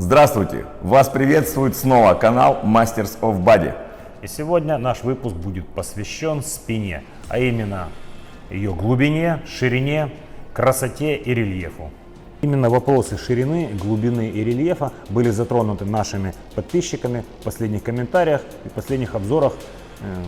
Здравствуйте! Вас приветствует снова канал Masters of Body. И сегодня наш выпуск будет посвящен спине, а именно ее глубине, ширине, красоте и рельефу. Именно вопросы ширины, глубины и рельефа были затронуты нашими подписчиками в последних комментариях и последних обзорах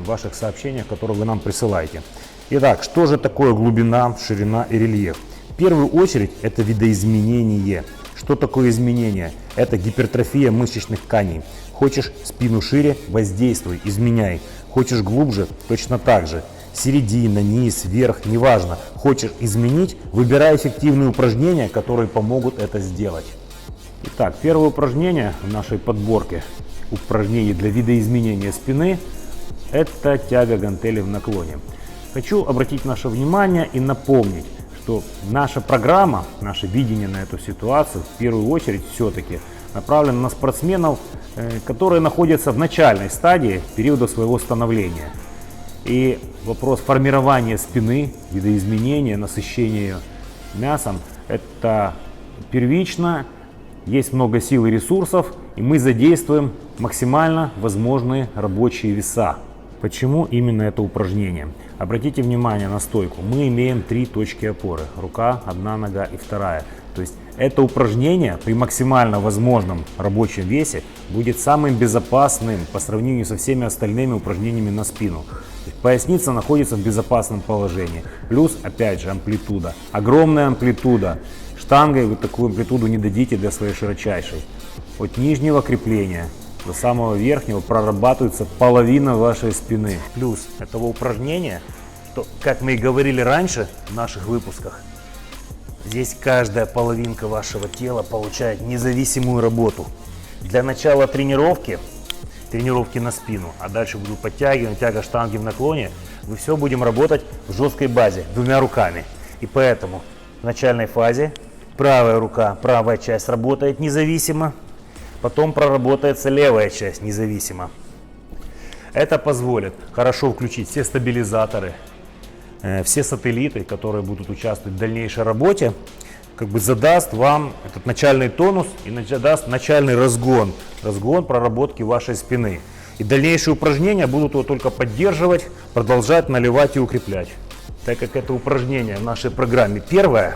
ваших сообщений, которые вы нам присылаете. Итак, что же такое глубина, ширина и рельеф? В первую очередь это видоизменение. Что такое изменение? Это гипертрофия мышечных тканей. Хочешь спину шире – воздействуй, изменяй. Хочешь глубже – точно так же. Середина, низ, верх, неважно. Хочешь изменить – выбирай эффективные упражнения, которые помогут это сделать. Итак, первое упражнение в нашей подборке упражнений для видоизменения спины – это тяга гантелей в наклоне. Хочу обратить наше внимание и напомнить, что наша программа, наше видение на эту ситуацию в первую очередь все-таки направлено на спортсменов, которые находятся в начальной стадии периода своего становления. И вопрос формирования спины, видоизменения, насыщения ее мясом – это первично, есть много сил и ресурсов, и мы задействуем максимально возможные рабочие веса. Почему именно это упражнение? Обратите внимание на стойку. Мы имеем 3 точки опоры. Рука, одна нога и вторая. То есть это упражнение при максимально возможном рабочем весе будет самым безопасным по сравнению со всеми остальными упражнениями на спину. Поясница находится в безопасном положении. Плюс, опять же, амплитуда. Огромная амплитуда. Штангой вы такую амплитуду не дадите для своей широчайшей. От нижнего крепления до самого верхнего прорабатывается половина вашей спины. Плюс этого упражнения, что, как мы и говорили раньше в наших выпусках, здесь каждая половинка вашего тела получает независимую работу. Для начала тренировки на спину, а дальше буду подтягивать, тяга штанги в наклоне, мы все будем работать в жесткой базе, 2 руками. И поэтому в начальной фазе правая рука, правая часть работает независимо. Потом проработается левая часть независимо. Это позволит хорошо включить все стабилизаторы, все сателлиты, которые будут участвовать в дальнейшей работе, задаст вам этот начальный тонус и даст начальный разгон проработки вашей спины. И дальнейшие упражнения будут его только поддерживать, продолжать наливать и укреплять. Так как это упражнение в нашей программе первое,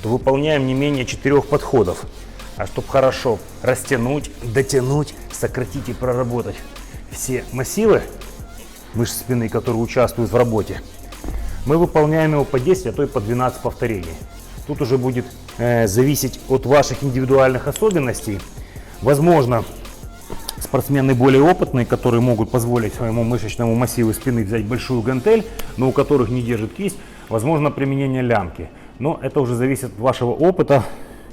то выполняем не менее 4 подходов. А чтобы хорошо растянуть, дотянуть, сократить и проработать все массивы мышц спины, которые участвуют в работе, мы выполняем его по 10, а то и по 12 повторений. Тут уже будет зависеть от ваших индивидуальных особенностей. Возможно, спортсмены более опытные, которые могут позволить своему мышечному массиву спины взять большую гантель, но у которых не держит кисть, возможно применение лямки. Но это уже зависит от вашего опыта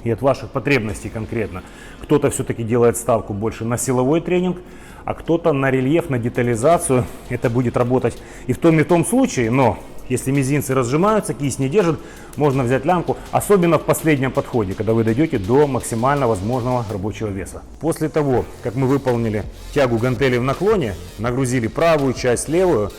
и от ваших потребностей конкретно. Кто-то все-таки делает ставку больше на силовой тренинг, а кто-то на рельеф, на детализацию. Это будет работать и в том случае, но если мизинцы разжимаются, кисть не держит, можно взять лямку, особенно в последнем подходе, когда вы дойдете до максимально возможного рабочего веса. После того, как мы выполнили тягу гантелей в наклоне, нагрузили правую часть, левую,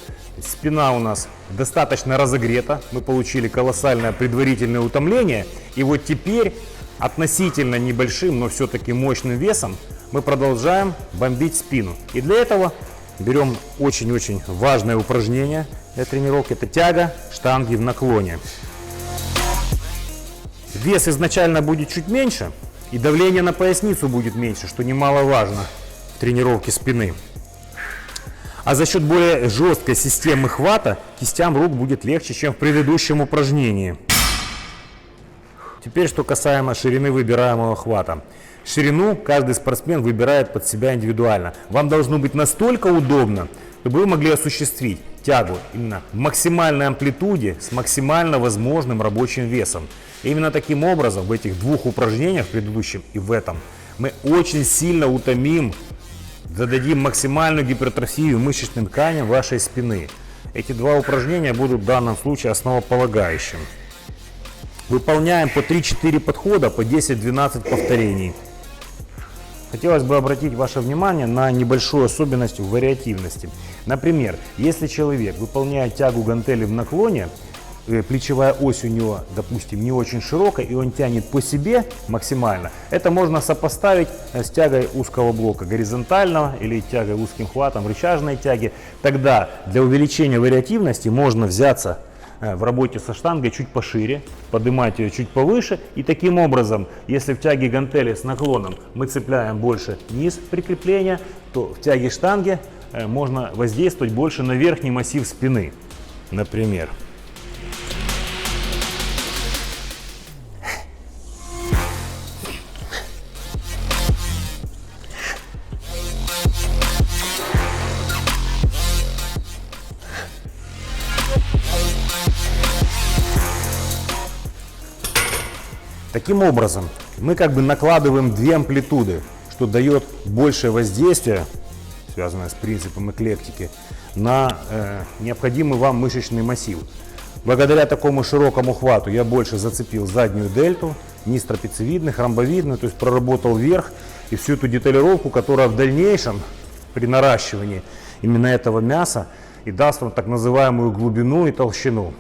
спина у нас достаточно разогрета, мы получили колоссальное предварительное утомление, и вот теперь относительно небольшим, но все-таки мощным весом мы продолжаем бомбить спину. И для этого берем очень-очень важное упражнение для тренировки. Это тяга штанги в наклоне. Вес изначально будет чуть меньше, и давление на поясницу будет меньше, что немаловажно в тренировке спины. А за счет более жесткой системы хвата кистям рук будет легче, чем в предыдущем упражнении. Теперь, что касаемо ширины выбираемого хвата. Ширину каждый спортсмен выбирает под себя индивидуально. Вам должно быть настолько удобно, чтобы вы могли осуществить тягу именно в максимальной амплитуде с максимально возможным рабочим весом. И именно таким образом в этих 2 упражнениях, в предыдущем и в этом, мы очень сильно утомим, зададим максимальную гипертрофию мышечным тканям вашей спины. Эти 2 упражнения будут в данном случае основополагающим. Выполняем по 3-4 подхода, по 10-12 повторений. Хотелось бы обратить ваше внимание на небольшую особенность в вариативности. Например, если человек выполняет тягу гантели в наклоне, плечевая ось у него, допустим, не очень широкая, и он тянет по себе максимально, это можно сопоставить с тягой узкого блока горизонтального или тягой узким хватом рычажной тяги. Тогда для увеличения вариативности можно взяться в работе со штангой чуть пошире, поднимать ее чуть повыше, и таким образом, если в тяге гантели с наклоном мы цепляем больше низ прикрепления, то в тяге штанги можно воздействовать больше на верхний массив спины, например. Таким образом, мы как бы накладываем две амплитуды, что дает большее воздействие, связанное с принципом эклектики, на необходимый вам мышечный массив. Благодаря такому широкому хвату я больше зацепил заднюю дельту, низ трапециевидный, ромбовидный, то есть проработал вверх, и всю эту деталировку, которая в дальнейшем при наращивании именно этого мяса и даст вам так называемую глубину и толщину.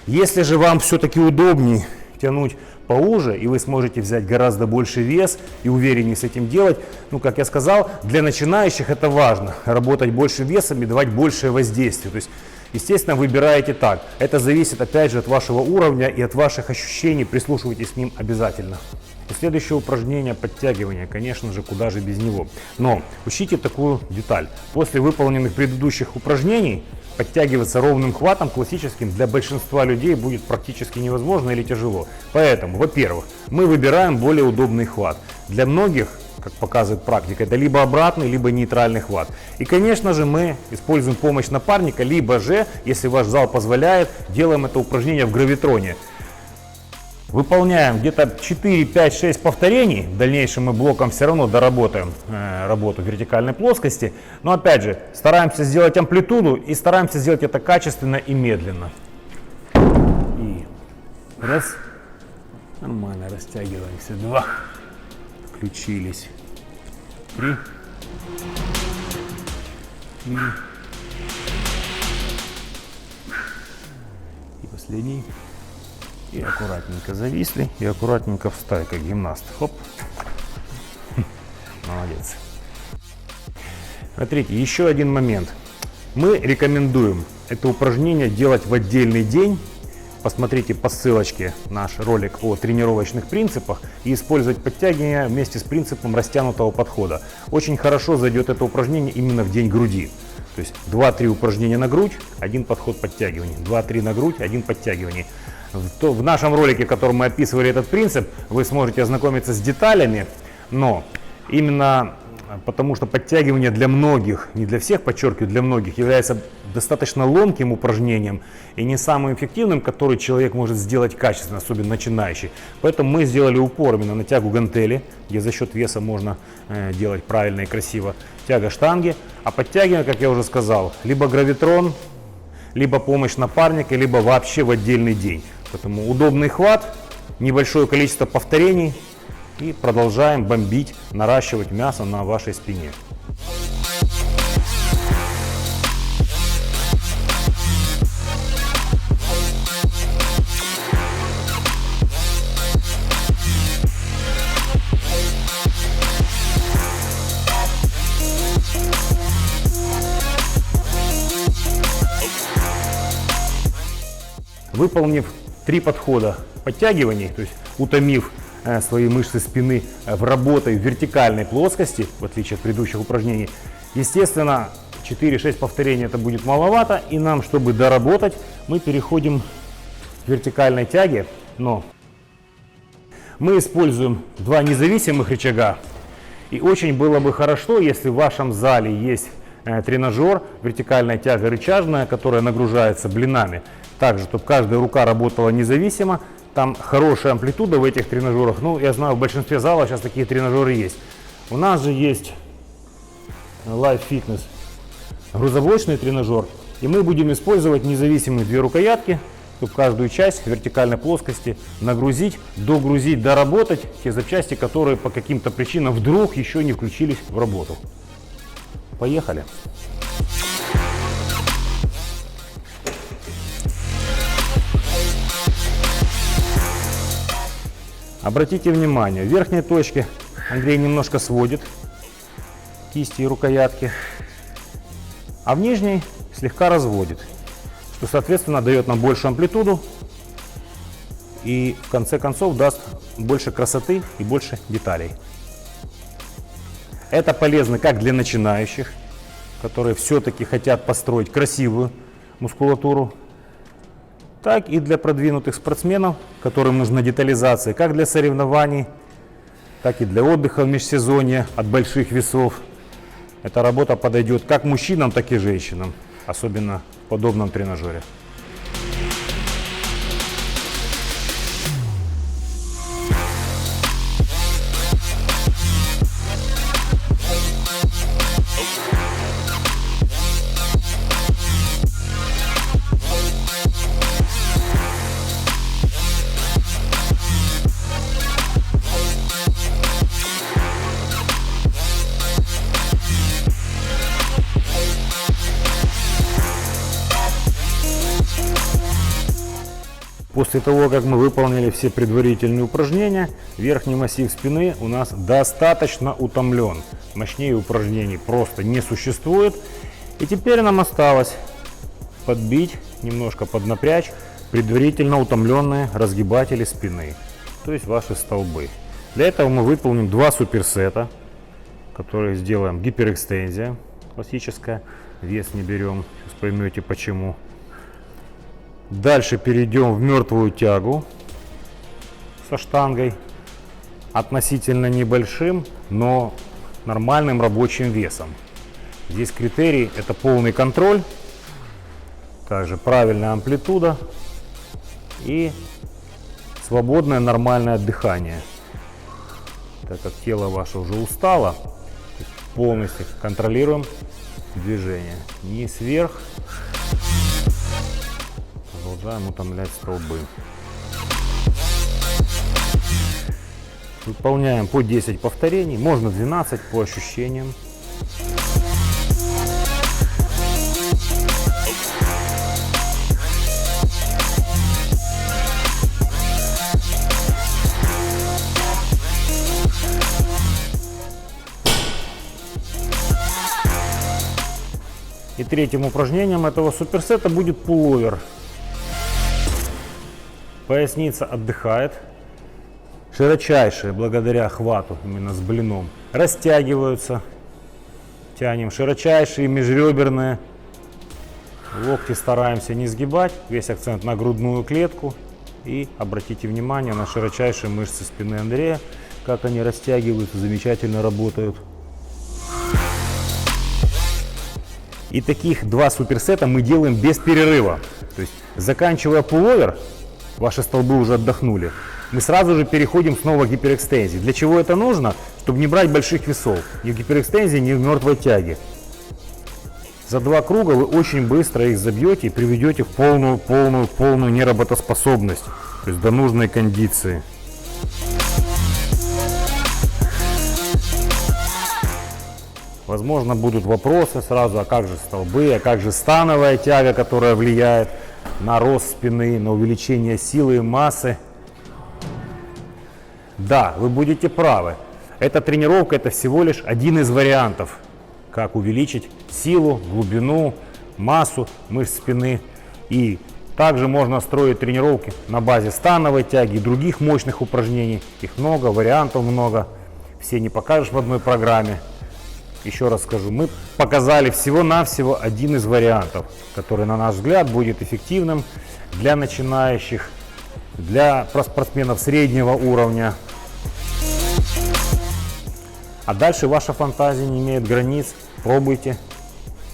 Если же вам все-таки удобнее тянуть поуже, и вы сможете взять гораздо больше вес и увереннее с этим делать, ну, как я сказал, для начинающих это важно, работать больше весом и давать большее воздействие. То есть, естественно, выбираете так. Это зависит, опять же, от вашего уровня и от ваших ощущений, прислушивайтесь к ним обязательно. И следующее упражнение — подтягивание, конечно же, куда же без него. Но учтите такую деталь. После выполненных предыдущих упражнений подтягиваться ровным хватом классическим для большинства людей будет практически невозможно или тяжело. Поэтому, во-первых, мы выбираем более удобный хват. Для многих, как показывает практика, это либо обратный, либо нейтральный хват. И, конечно же, мы используем помощь напарника, либо же, если ваш зал позволяет, делаем это упражнение в гравитроне. Выполняем где-то 4, 5, 6 повторений. В дальнейшем мы блоком все равно доработаем работу в вертикальной плоскости. Но опять же, стараемся сделать амплитуду и стараемся сделать это качественно и медленно. И раз. Нормально растягиваемся. 2. Включились. 3. И последний. И аккуратненько зависли, и аккуратненько встали, как гимнаст. Хоп. Молодец. Смотрите, еще один момент. Мы рекомендуем это упражнение делать в отдельный день. Посмотрите по ссылочке наш ролик о тренировочных принципах и использовать подтягивания вместе с принципом растянутого подхода. Очень хорошо зайдет это упражнение именно в день груди. То есть 2-3 упражнения на грудь, 1 подход подтягиваний. 2-3 на грудь, 1 подтягивание. В нашем ролике, в котором мы описывали этот принцип, вы сможете ознакомиться с деталями, но именно потому что подтягивание для многих, не для всех, подчеркиваю, для многих, является достаточно ломким упражнением и не самым эффективным, который человек может сделать качественно, особенно начинающий. Поэтому мы сделали упор именно на тягу гантели, где за счет веса можно делать правильно и красиво, тяга штанги, а подтягивание, как я уже сказал, либо гравитрон, либо помощь напарника, либо вообще в отдельный день. Поэтому удобный хват, небольшое количество повторений и продолжаем бомбить, наращивать мясо на вашей спине. Выполнив 3 подхода подтягиваний, то есть утомив свои мышцы спины в работе в вертикальной плоскости, в отличие от предыдущих упражнений, естественно, 4-6 повторений это будет маловато, и нам, чтобы доработать, мы переходим к вертикальной тяге, но мы используем 2 независимых рычага, и очень было бы хорошо, если в вашем зале есть тренажер, вертикальная тяга рычажная, которая нагружается блинами, также, чтобы каждая рука работала независимо. Там хорошая амплитуда в этих тренажерах. Ну, я знаю, в большинстве залов сейчас такие тренажеры есть. У нас же есть Life Fitness грузоблочный тренажер. И мы будем использовать независимые 2 рукоятки, чтобы каждую часть вертикальной плоскости нагрузить, догрузить, доработать те запчасти, которые по каким-то причинам вдруг еще не включились в работу. Поехали! Обратите внимание, в верхней точке Андрей немножко сводит кисти и рукоятки, а в нижней слегка разводит, что соответственно дает нам большую амплитуду и в конце концов даст больше красоты и больше деталей. Это полезно как для начинающих, которые все-таки хотят построить красивую мускулатуру, так и для продвинутых спортсменов, которым нужна детализация как для соревнований, так и для отдыха в межсезонье от больших весов. Эта работа подойдет как мужчинам, так и женщинам, особенно в подобном тренажере. После того, как мы выполнили все предварительные упражнения, верхний массив спины у нас достаточно утомлен. Мощнее упражнений просто не существует. И теперь нам осталось подбить, немножко поднапрячь предварительно утомленные разгибатели спины, то есть ваши столбы. Для этого мы выполним два суперсета, которые сделаем гиперэкстензия классическая. Вес не берем, сейчас поймете почему. Дальше перейдем в мертвую тягу со штангой, относительно небольшим, но нормальным рабочим весом. Здесь критерий — это полный контроль, также правильная амплитуда и свободное нормальное дыхание. Так как тело ваше уже устало, полностью контролируем движение. Вниз, вверх. Продолжаем утомлять столбы. Выполняем по 10 повторений, можно 12 по ощущениям. И третьим упражнением этого суперсета будет пуловер. Поясница отдыхает. Широчайшие, благодаря хвату именно с блином, растягиваются. Тянем широчайшие, межреберные. Локти стараемся не сгибать. Весь акцент на грудную клетку. И обратите внимание на широчайшие мышцы спины Андрея, как они растягиваются, замечательно работают. И таких два суперсета мы делаем без перерыва. То есть, заканчивая пуловер, ваши столбы уже отдохнули, мы сразу же переходим снова к гиперэкстензии. Для чего это нужно? Чтобы не брать больших весов. Ни в гиперэкстензии, ни в мертвой тяге. За два круга вы очень быстро их забьете и приведете в полную неработоспособность. То есть до нужной кондиции. Возможно, будут вопросы сразу, а как же столбы, а как же становая тяга, которая влияет на рост спины, на увеличение силы и массы. Да, вы будете правы. Эта тренировка — это всего лишь один из вариантов, как увеличить силу, глубину, массу мышц спины. И также можно строить тренировки на базе становой тяги и других мощных упражнений. Их много, вариантов много. Все не покажешь в одной программе. Еще раз скажу, мы показали всего-навсего один из вариантов, который, на наш взгляд, будет эффективным для начинающих, для спортсменов среднего уровня. А дальше ваша фантазия не имеет границ. Пробуйте,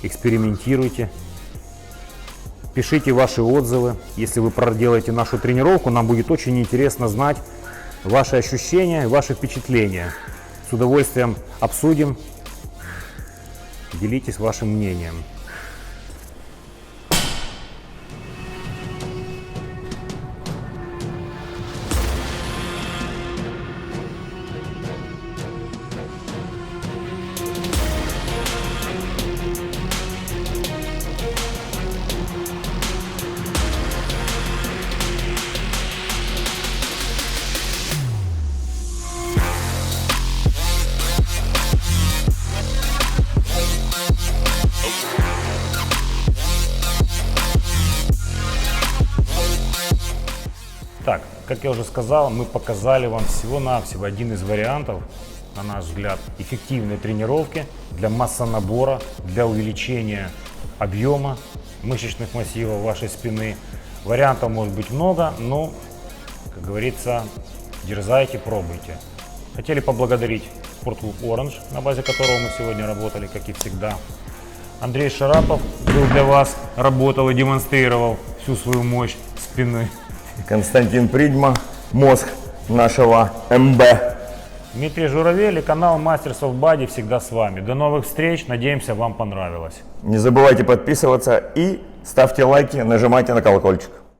экспериментируйте, пишите ваши отзывы. Если вы проделаете нашу тренировку, нам будет очень интересно знать ваши ощущения, ваши впечатления. С удовольствием обсудим. Делитесь вашим мнением. Так, как я уже сказал, мы показали вам всего-навсего один из вариантов, на наш взгляд, эффективной тренировки для массонабора, для увеличения объема мышечных массивов вашей спины. Вариантов может быть много, но, как говорится, дерзайте, пробуйте. Хотели поблагодарить спортклуб Orange, на базе которого мы сегодня работали, как и всегда. Андрей Шарапов был для вас, работал и демонстрировал всю свою мощь спины. Константин Придьма, мозг нашего МБ. Дмитрий Журавель и канал Masters of Body всегда с вами. До новых встреч, надеемся, вам понравилось. Не забывайте подписываться и ставьте лайки, нажимайте на колокольчик.